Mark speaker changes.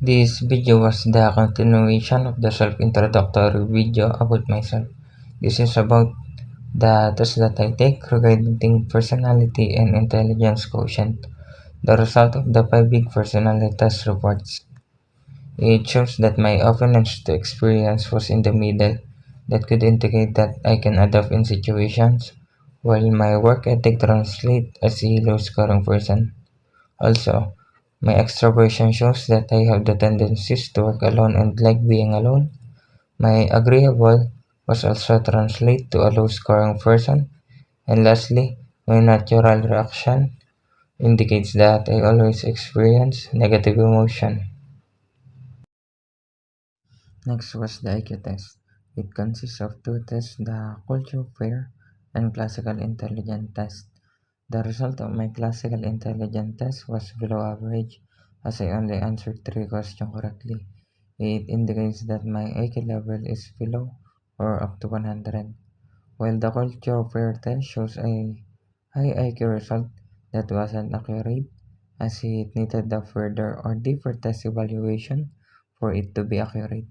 Speaker 1: This video was the continuation of the self-introductory video about myself. This is about the test that I take regarding personality and intelligence quotient. The result of the 5 big personality test reports. It shows that my openness to experience was in the middle. That could indicate that I can adapt in situations, while my work ethic translates as a low-scoring person. Also, my extroversion shows that I have the tendencies to work alone and like being alone. My agreeable was also translate to a low-scoring person. And lastly, my natural reaction indicates that I always experience negative emotion. Next was the IQ test. It consists of two tests, the culture fair and classical intelligence test. The result of my classical intelligence test was below average as I only answered 3 questions correctly. It indicates that my IQ level is below or up to 100, while the culture fair test shows a high IQ result that wasn't accurate as it needed a further or deeper test evaluation for it to be accurate.